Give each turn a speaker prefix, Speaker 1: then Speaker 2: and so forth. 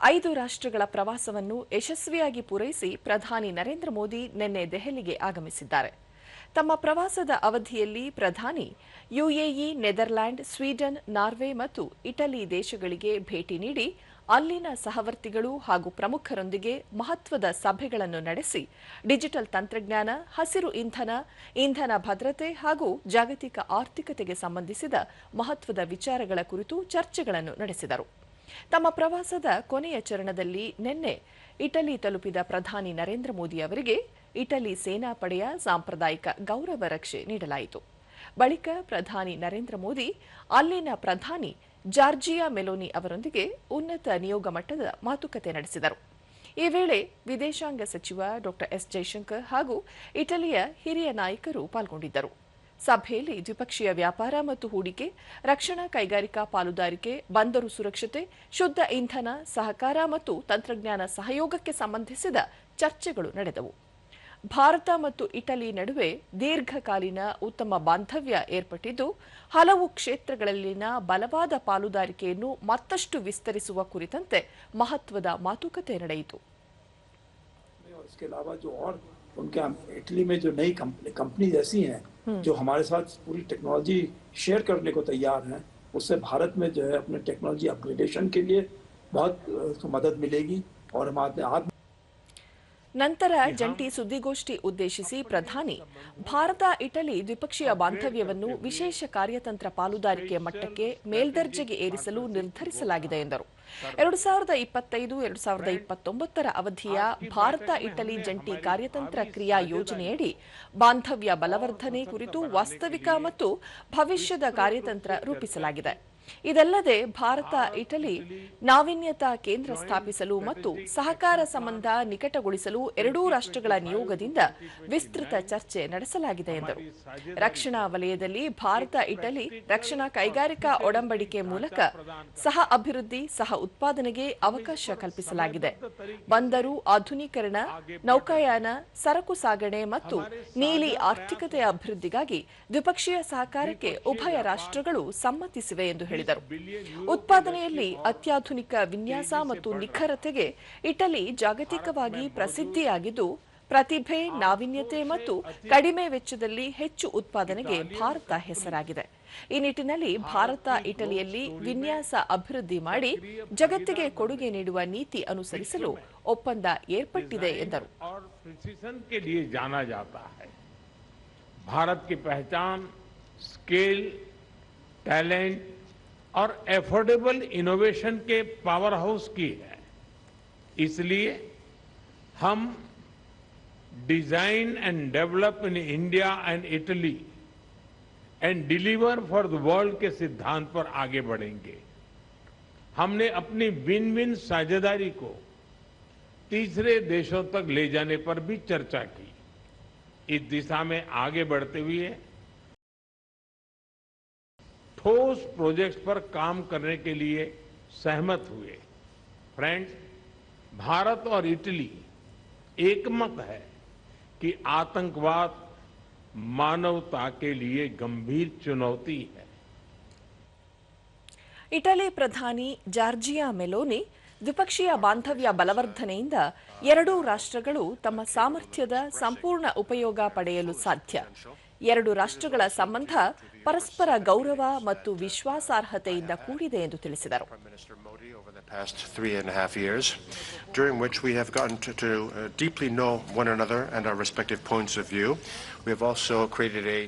Speaker 1: 5 ರಾಷ್ಟ್ರಗಳ ಪ್ರವಾಸವನ್ನು ಯಶಸ್ವಿಯಾಗಿ ಪೂರೈಸಿ ಪ್ರಧಾನಿ ನರೇಂದ್ರ ಮೋದಿ ನಿನ್ನೆ ದೆಹಲಿಗೆ ಆಗಮಿಸಿದ್ದಾರೆ. ತಮ್ಮ ಪ್ರವಾಸದ ಅವಧಿಯಲ್ಲಿ ಪ್ರಧಾನಿ ಯುಎಇ, ನೆದರ್ಲ್ಯಾಂಡ್, ಸ್ವೀಡನ್, ನಾರ್ವೆ ಮತ್ತು ಇಟಲಿ ದೇಶಗಳಿಗೆ ಭೇಟಿ ನೀಡಿ ಅಲ್ಲಿನ ಸಹವರ್ತಿಗಳು ಹಾಗೂ ಪ್ರಮುಖರೊಂದಿಗೆ ಮಹತ್ವದ ಸಭೆಗಳನ್ನು ನಡೆಸಿ ಡಿಜಿಟಲ್ ತಂತ್ರಜ್ಞಾನ, ಹಸಿರು ಇಂಧನ, ಇಂಧನ ಭದ್ರತೆ ಹಾಗೂ ಜಾಗತಿಕ ಆರ್ಥಿಕತೆಗೆ ಸಂಬಂಧಿಸಿದ ಮಹತ್ವದ ವಿಚಾರಗಳ ಕುರಿತು ಚರ್ಚೆಗಳನ್ನು ನಡೆಸಿದರು. ತಮ್ಮ ಪ್ರವಾಸದ ಕೊನೆಯ ಚರಣದಲ್ಲಿ ನಿನ್ನೆ ಇಟಲಿ ತಲುಪಿದ ಪ್ರಧಾನಿ ನರೇಂದ್ರ ಮೋದಿ ಅವರಿಗೆ ಇಟಲಿ ಸೇನಾಪಡೆಯ ಸಾಂಪ್ರದಾಯಿಕ ಗೌರವ ರಕ್ಷೆ ನೀಡಲಾಯಿತು. ಬಳಿಕ ಪ್ರಧಾನಿ ನರೇಂದ್ರ ಮೋದಿ ಅಲ್ಲಿನ ಪ್ರಧಾನಿ ಜಾರ್ಜಿಯಾ ಮೆಲೋನಿ ಅವರೊಂದಿಗೆ ಉನ್ನತ ನಿಯೋಗ ಮಟ್ಟದ ಮಾತುಕತೆ ನಡೆಸಿದರು. ಈ ವೇಳೆ ವಿದೇಶಾಂಗ ಸಚಿವ ಡಾ ಎಸ್ ಜೈಶಂಕರ್ ಹಾಗೂ ಇಟಲಿಯ ಹಿರಿಯ ನಾಯಕರು ಪಾಲ್ಗೊಂಡಿದ್ದರು. ಸಭೆಯಲ್ಲಿ ದ್ವಿಪಕ್ಷೀಯ ವ್ಯಾಪಾರ ಮತ್ತು ಹೂಡಿಕೆ, ರಕ್ಷಣಾ ಕೈಗಾರಿಕಾ ಪಾಲುದಾರಿಕೆ, ಬಂದರು ಸುರಕ್ಷತೆ, ಶುದ್ಧ ಇಂಧನ, ಸಹಕಾರ ಮತ್ತು ತಂತ್ರಜ್ಞಾನ ಸಹಯೋಗಕ್ಕೆ ಸಂಬಂಧಿಸಿದ ಚರ್ಚೆಗಳು ನಡೆದವು. ಭಾರತ ಮತ್ತು ಇಟಲಿ ನಡುವೆ ದೀರ್ಘಕಾಲೀನ ಉತ್ತಮ ಬಾಂಧವ್ಯ ಏರ್ಪಟ್ಟಿದ್ದು, ಹಲವು ಕ್ಷೇತ್ರಗಳಲ್ಲಿನ ಬಲವಾದ ಪಾಲುದಾರಿಕೆಯನ್ನು ಮತ್ತಷ್ಟು ವಿಸ್ತರಿಸುವ ಕುರಿತಂತೆ ಮಹತ್ವದ ಮಾತುಕತೆ ನಡೆಯಿತು.
Speaker 2: उनके इटली में जो नई कंपनी ऐसी हैं जो हमारे साथ पूरी टेक्नोलॉजी शेयर करने को तैयार हैं, उससे भारत में जो है अपने टेक्नोलॉजी अपग्रेडेशन के लिए बहुत मदद मिलेगी और हमारे
Speaker 1: ನಂತರ ಜಂಟಿ ಸುದ್ದಿಗೋಷ್ಠಿ ಉದ್ದೇಶಿಸಿ ಪ್ರಧಾನಿ ಭಾರತ ಇಟಲಿ ದ್ವಿಪಕ್ಷೀಯ ಬಾಂಧವ್ಯವನ್ನು ವಿಶೇಷ ಕಾರ್ಯತಂತ್ರ ಪಾಲುದಾರಿಕೆಯ ಮಟ್ಟಕ್ಕೆ ಮೇಲ್ದರ್ಜೆಗೆ ಏರಿಸಲು ನಿರ್ಧರಿಸಲಾಗಿದೆ ಎಂದರು. 2025-2029 ಅವಧಿಯ ಭಾರತ ಇಟಲಿ ಜಂಟಿ ಕಾರ್ಯತಂತ್ರ ಕ್ರಿಯಾ ಯೋಜನೆಯಡಿ ಬಾಂಧವ್ಯ ಬಲವರ್ಧನೆ ಕುರಿತು ವಾಸ್ತವಿಕ ಮತ್ತು ಭವಿಷ್ಯದ ಕಾರ್ಯತಂತ್ರ ರೂಪಿಸಲಾಗಿದೆ. ಇದಲ್ಲದೆ ಭಾರತ ಇಟಲಿ ನಾವೀನ್ಯತಾ ಕೇಂದ್ರ ಸ್ಥಾಪಿಸಲು ಮತ್ತು ಸಹಕಾರ ಸಂಬಂಧ ನಿಕಟಗೊಳಿಸಲು ಎರಡೂ ರಾಷ್ಟ್ರಗಳ ನಿಯೋಗದಿಂದ ವಿಸ್ತೃತ ಚರ್ಚೆ ನಡೆಸಲಾಗಿದೆ ಎಂದರು. ರಕ್ಷಣಾ ವಲಯದಲ್ಲಿ ಭಾರತ ಇಟಲಿ ರಕ್ಷಣಾ ಕೈಗಾರಿಕಾ ಒಡಂಬಡಿಕೆ ಮೂಲಕ ಸಹ ಅಭಿವೃದ್ಧಿ, ಸಹ ಉತ್ಪಾದನೆಗೆ ಅವಕಾಶ ಕಲ್ಪಿಸಲಾಗಿದೆ. ಬಂದರು ಆಧುನೀಕರಣ, ನೌಕಾಯಾನ, ಸರಕು ಸಾಗಣೆ ಮತ್ತು ನೀಲಿ ಆರ್ಥಿಕತೆಯ ಅಭಿವೃದ್ಧಿಗಾಗಿ ದ್ವಿಪಕ್ಷೀಯ ಸಹಕಾರಕ್ಕೆ ಉಭಯ ರಾಷ್ಟ್ರಗಳು ಸಮ್ಮತಿಸಿವೆ ಎಂದು ಹೇಳಿದರು. ಉತ್ಪಾದನೆಯಲ್ಲಿ ಅತ್ಯಾಧುನಿಕ ವಿನ್ಯಾಸ ಮತ್ತು ನಿಖರತೆಗೆ ಇಟಲಿ ಜಾಗತಿಕವಾಗಿ ಪ್ರಸಿದ್ಧಿಯಾಗಿದ್ದು, ಪ್ರತಿಭೆ, ನಾವೀನ್ಯತೆ ಮತ್ತು ಕಡಿಮೆ ವೆಚ್ಚದಲ್ಲಿ ಹೆಚ್ಚು ಉತ್ಪಾದನೆಗೆ ಭಾರತ ಹೆಸರಾಗಿದೆ. ಈ ನಿಟ್ಟಿನಲ್ಲಿ ಭಾರತ ಇಟಲಿಯಲ್ಲಿ ವಿನ್ಯಾಸ ಅಭಿವೃದ್ಧಿ ಮಾಡಿ ಜಗತ್ತಿಗೆ ಕೊಡುಗೆ ನೀಡುವ ನೀತಿ ಅನುಸರಿಸಲು ಒಪ್ಪಂದ ಏರ್ಪಟ್ಟಿದೆ ಎಂದರು.
Speaker 3: भारत की पहचान स्केल, टैलेंट और एफोर्डेबल इनोवेशन के पावर हाउस की है. इसलिए हम design and develop in India and Italy and deliver for the world के सिद्धांत पर आगे बढ़ेंगे. हमने अपनी विन विन साझेदारी को तीसरे देशों तक ले जाने पर भी चर्चा की. इस दिशा में आगे बढ़ते हुए ठोस प्रोजेक्ट्स पर काम करने के लिए सहमत हुए. फ्रेंड्स, भारत और इटली एकमत है कि आतंकवाद मानवता के लिए गंभीर चुनौती है.
Speaker 1: ಇಟಲಿ ಪ್ರಧಾನಿ ಜಾರ್ಜಿಯಾ ಮೆಲೋನಿ ದ್ವಿಪಕ್ಷೀಯ ಬಾಂಧವ್ಯ ಬಲವರ್ಧನೆಯಿಂದ ಎರಡೂ ರಾಷ್ಟ್ರಗಳು ತಮ್ಮ ಸಾಮರ್ಥ್ಯದ ಸಂಪೂರ್ಣ ಉಪಯೋಗ ಪಡೆಯಲು ಸಾಧ್ಯ. ಎರಡು ರಾಷ್ಟ್ರಗಳ ಸಂಬಂಧ ಪರಸ್ಪರ ಗೌರವ ಮತ್ತು ವಿಶ್ವಾಸಾರ್ಹತೆಯಿಂದ ಕೂಡಿದೆ ಎಂದು ತಿಳಿಸಿದರು.
Speaker 4: Past 3.5 years, during which we have gotten to deeply know one another and our respective points of view. We have also created a